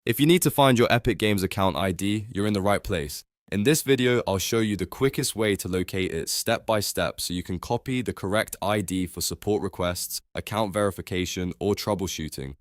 If you need to find your Epic Games account ID, you're in the right place. In this video, I'll show you the quickest way to locate it step by step so you can copy the correct ID for support requests, account verification, or troubleshooting.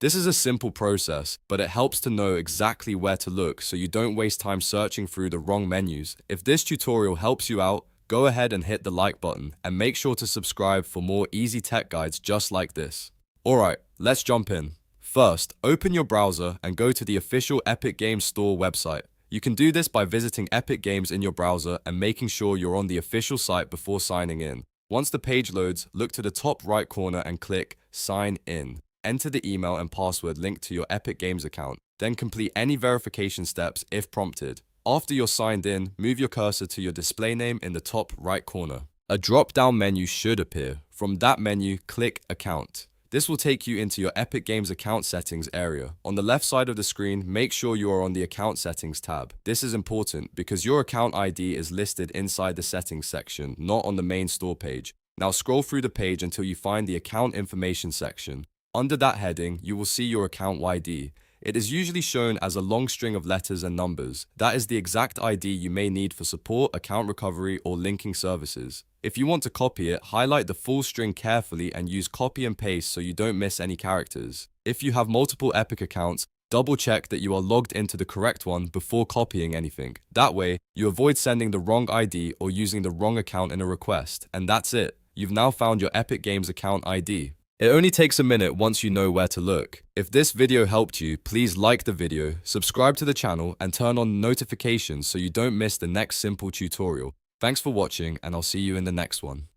This is a simple process, but it helps to know exactly where to look so you don't waste time searching through the wrong menus. If this tutorial helps you out, go ahead and hit the like button and make sure to subscribe for more easy tech guides just like this. Alright, let's jump in. First, open your browser and go to the official Epic Games Store website. You can do this by visiting Epic Games in your browser and making sure you're on the official site before signing in. Once the page loads, look to the top right corner and click Sign In. Enter the email and password linked to your Epic Games account. Then complete any verification steps if prompted. After you're signed in, move your cursor to your display name in the top right corner. A drop-down menu should appear. From that menu, click Account. This will take you into your Epic Games account settings area. On the left side of the screen, make sure you are on the account settings tab. This is important because your account ID is listed inside the settings section, not on the main store page. Now scroll through the page until you find the account information section. Under that heading, you will see your account ID. It is usually shown as a long string of letters and numbers. That is the exact ID you may need for support, account recovery, or linking services. If you want to copy it, highlight the full string carefully and use copy and paste so you don't miss any characters. If you have multiple Epic accounts, double check that you are logged into the correct one before copying anything. That way, you avoid sending the wrong ID or using the wrong account in a request. And that's it. You've now found your Epic Games account ID. It only takes a minute once you know where to look. If this video helped you, please like the video, subscribe to the channel, and turn on notifications so you don't miss the next simple tutorial. Thanks for watching, and I'll see you in the next one.